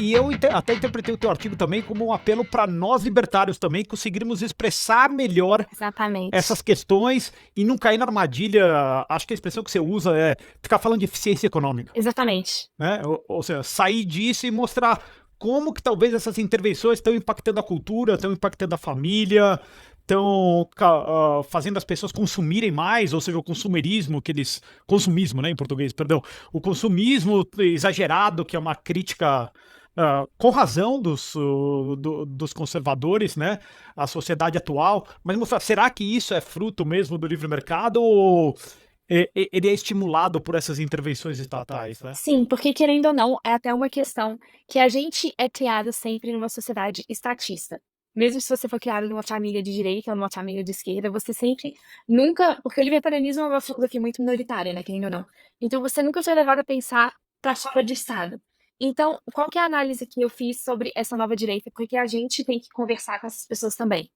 E eu até interpretei o teu artigo também como um apelo para nós libertários também conseguirmos expressar melhor Exatamente. essas questões e não cair na armadilha. Acho que a expressão que você usa é ficar falando de eficiência econômica, Exatamente. né? Ou seja, sair disso e mostrar como que talvez essas intervenções estão impactando a cultura, estão impactando a família, estão fazendo as pessoas consumirem mais, ou seja, o consumerismo que eles... Consumismo, né, em português, perdão. O consumismo exagerado, que é uma crítica com razão dos conservadores, né, à sociedade atual, mas mostrar, será que isso é fruto mesmo do livre mercado ou ele é estimulado por essas intervenções estatais, né? Sim, porque querendo ou não, é até uma questão que a gente é criado sempre numa sociedade estatista. Mesmo se você for criado numa família de direita ou numa família de esquerda, você sempre nunca, porque o libertarianismo é uma filosofia muito minoritária, né, querendo ou não. Então você nunca foi levado a pensar para fora de Estado. Então, qual que é a análise que eu fiz sobre essa nova direita? Porque a gente tem que conversar com essas pessoas também.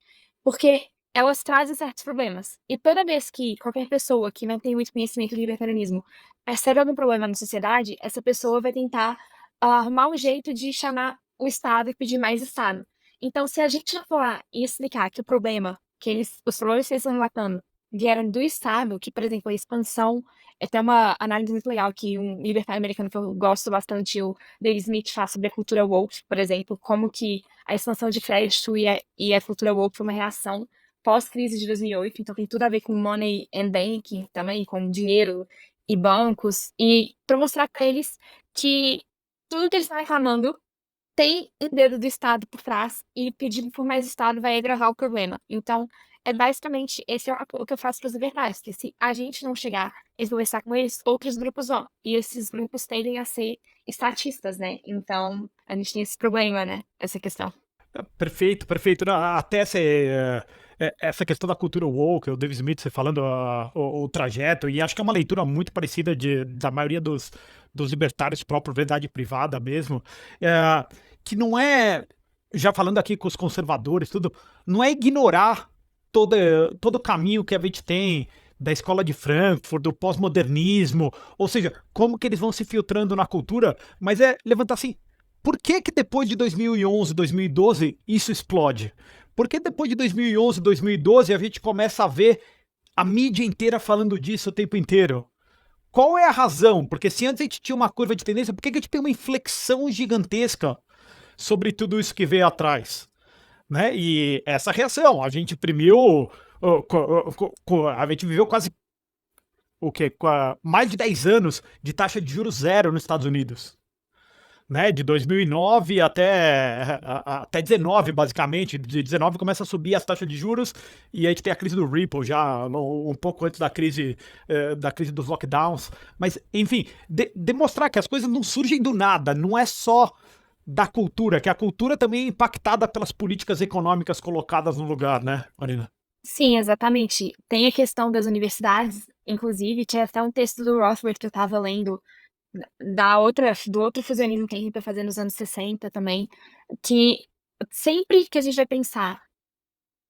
Porque elas trazem certos problemas. E toda vez que qualquer pessoa que não tem muito conhecimento do libertarianismo percebe algum problema na sociedade, essa pessoa vai tentar arrumar um jeito de chamar o Estado e pedir mais Estado. Então, se a gente não for lá e explicar que o problema, os problemas que eles estão relatando vieram do Estado, que, por exemplo, a expansão, é até uma análise muito legal que um libertário americano que eu gosto bastante, o Dave Smith, faz sobre a cultura woke, por exemplo, como que a expansão de crédito e a cultura woke foi uma reação pós-crise de 2008, então tem tudo a ver com money and banking também, com dinheiro e bancos, e para mostrar para eles que tudo que eles estão reclamando tem um dedo do Estado por trás e pedindo por mais Estado vai agravar o problema. Então, é basicamente esse é o apelo que eu faço para os liberais, que se a gente não chegar e conversar com eles, outros grupos vão. E esses grupos tendem a ser estatistas, né? Então, a gente tem esse problema, né? Essa questão. Perfeito, perfeito. Não, até essa questão da cultura woke, o David Smith você falando o trajeto, e acho que é uma leitura muito parecida da maioria dos libertários pró propriedade privada mesmo, que não é, já falando aqui com os conservadores, tudo, não é ignorar todo, todo o caminho que a gente tem da escola de Frankfurt, do pós-modernismo, ou seja, como que eles vão se filtrando na cultura, mas é levantar assim, por que que depois de 2011, 2012 isso explode? Por que depois de 2011, 2012 a gente começa a ver a mídia inteira falando disso o tempo inteiro? Qual é a razão? Porque se antes a gente tinha uma curva de tendência, por que que a gente tem uma inflexão gigantesca sobre tudo isso que veio atrás? Né? E essa reação, a gente imprimiu, a gente viveu quase o quê? Mais de 10 anos de taxa de juros zero nos Estados Unidos. Né, de 2009 até 19, basicamente. De 19 começa a subir as taxas de juros e a gente tem a crise do Ripple já um pouco antes da crise dos lockdowns. Mas, enfim, demonstrar que as coisas não surgem do nada, não é só da cultura, que a cultura também é impactada pelas políticas econômicas colocadas no lugar, né, Marina? Sim, exatamente. Tem a questão das universidades, inclusive, tinha até um texto do Rothbard que eu estava lendo do outro fusionismo que a gente vai fazer nos anos 60 também, que sempre que a gente vai pensar,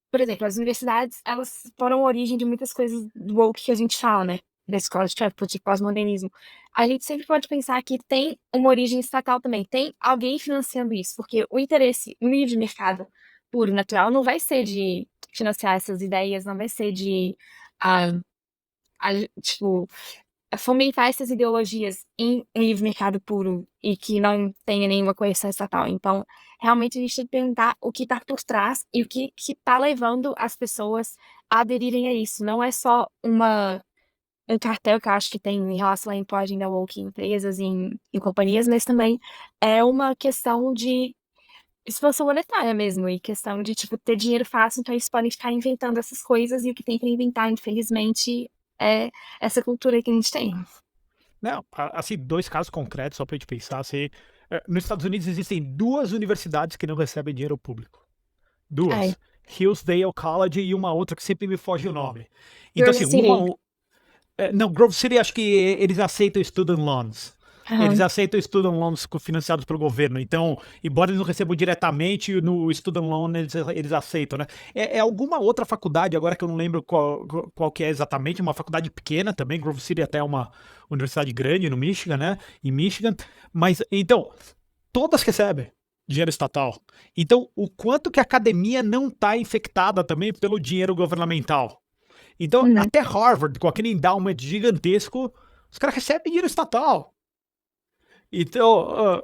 por exemplo, as universidades, elas foram a origem de muitas coisas do woke que a gente fala, né? Da escola de Frankfurt, de pós-modernismo. A gente sempre pode pensar que tem uma origem estatal também, tem alguém financiando isso, porque o interesse no livre mercado puro, natural, não vai ser de financiar essas ideias, não vai ser de, ah, tipo, fomentar essas ideologias em livre mercado puro e que não tenha nenhuma coerção estatal. Então, realmente a gente tem que perguntar o que está por trás e o que está levando as pessoas a aderirem a isso. Não é só um cartel que eu acho que tem em relação à imagem da woke em empresas e em companhias, mas também é uma questão de expansão monetária mesmo, e questão de, tipo, ter dinheiro fácil, então eles podem ficar inventando essas coisas, e o que tem para inventar, infelizmente, é essa cultura que a gente tem. Não, assim, dois casos concretos, só pra gente pensar, assim, nos Estados Unidos existem duas universidades que não recebem dinheiro público. É, Duas. Hillsdale College e uma outra que sempre me foge o nome. Então, Grove assim, City. não, Grove City acho que eles aceitam student loans. Eles Aham. aceitam student loans financiados pelo governo. Então, embora eles não recebam diretamente, no student loan eles aceitam, né? É alguma outra faculdade, agora que eu não lembro qual que é exatamente, uma faculdade pequena também. Grove City até é uma universidade grande no Michigan, né? Em Michigan. Mas, então, todas recebem dinheiro estatal. Então, o quanto que a academia não está infectada também pelo dinheiro governamental? Então, Uhum. até Harvard, com aquele endowment gigantesco, os caras recebem dinheiro estatal. Então,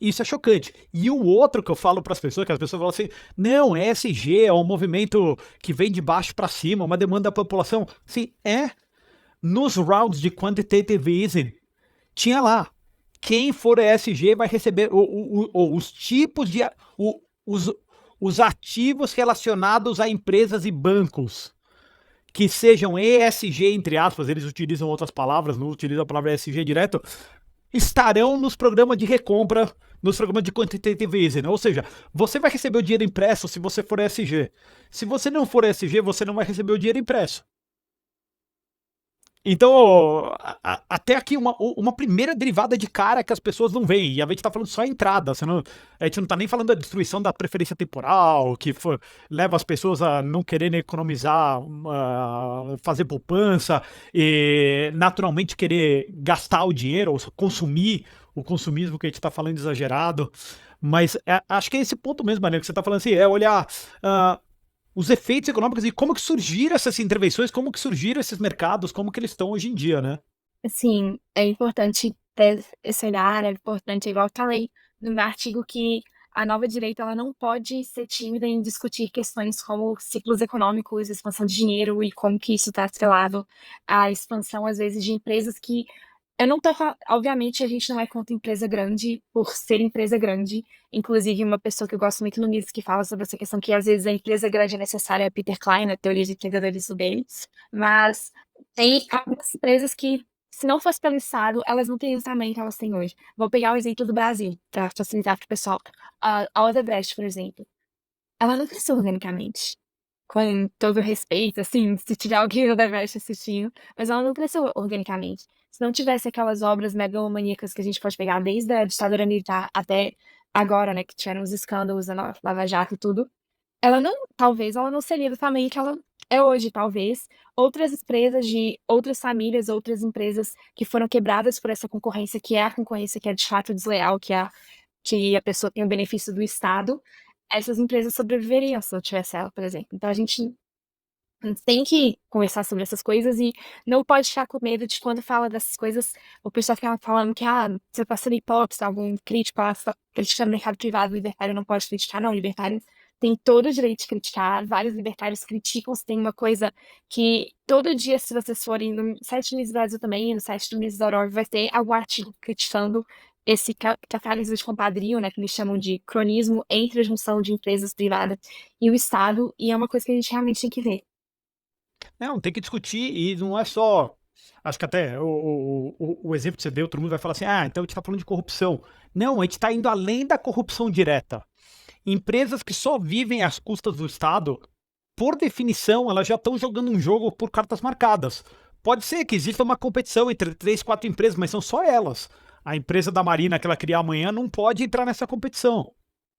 isso é chocante. E o outro que eu falo para as pessoas, que as pessoas falam assim, não, ESG é um movimento que vem de baixo para cima, uma demanda da população. Sim, nos rounds de quantitative easing, tinha lá, quem for ESG vai receber os tipos de... os ativos relacionados a empresas e bancos que sejam ESG, entre aspas, eles utilizam outras palavras, não utilizam a palavra ESG direto, estarão nos programas de recompra, nos programas de quantitative easing. Ou seja, você vai receber o dinheiro impresso se você for ESG. Se você não for ESG, você não vai receber o dinheiro impresso. Então, até aqui uma primeira derivada de cara que as pessoas não veem. E a gente tá falando só a entrada. A gente não tá nem falando da destruição da preferência temporal, que leva as pessoas a não quererem economizar, fazer poupança, e naturalmente querer gastar o dinheiro, ou consumir o consumismo que a gente tá falando exagerado. Mas acho que é esse ponto mesmo, Maria, que você tá falando assim, é olhar... os efeitos econômicos e como que surgiram essas intervenções, como que surgiram esses mercados, como que eles estão hoje em dia, né? Sim, é importante ter esse olhar, é importante, igual eu falei no meu artigo, que a nova direita ela não pode ser tímida em discutir questões como ciclos econômicos, expansão de dinheiro e como que isso está atrelado à expansão, às vezes, de empresas que eu não tô obviamente, a gente não é contra empresa grande por ser empresa grande. Inclusive, uma pessoa que eu gosto muito no Mises que fala sobre essa questão que, às vezes, a empresa grande é necessária, é Peter Klein, a teoria de empreendedores do bem. Mas tem algumas empresas que, se não fosse pelo Estado, elas não teriam o tamanho que elas têm hoje. Vou pegar o exemplo do Brasil, para facilitar para o pessoal. A Odebrecht, por exemplo, ela não cresceu organicamente. Com todo respeito, assim, se tiver alguém da Odebrecht assistindo, mas ela não cresceu organicamente. Se não tivesse aquelas obras megalomaníacas que a gente pode pegar desde a ditadura militar até agora, né, que tiveram os escândalos da Lava Jato e tudo, talvez ela não seria do tamanho que ela é hoje, talvez. Outras empresas de outras famílias, outras empresas que foram quebradas por essa concorrência, que é a concorrência que é de fato desleal, que a pessoa tem o benefício do Estado, essas empresas sobreviveriam se não tivesse ela, por exemplo. Então a gente tem que conversar sobre essas coisas e não pode ficar com medo de quando fala dessas coisas, o pessoal fica falando que, você tá sendo hipócrita, algum crítico criticando o mercado privado, o libertário não pode criticar. Não, o libertário tem todo o direito de criticar, vários libertários criticam, se tem uma coisa que todo dia, se vocês forem no site do Mises Brasil também, no site do Mises.org, vai ter algum artigo criticando esse capitalismo de compadrio, né, que eles chamam de cronismo entre a junção de empresas privadas e o Estado, e é uma coisa que a gente realmente tem que ver. Não, tem que discutir e não é só. Acho que até o exemplo que você deu, todo mundo vai falar assim: então a gente está falando de corrupção. Não, a gente está indo além da corrupção direta. Empresas que só vivem às custas do Estado, por definição, elas já estão jogando um jogo por cartas marcadas. Pode ser que exista uma competição entre 3, 4 empresas, mas são só elas. A empresa da Marina que ela criar amanhã não pode entrar nessa competição.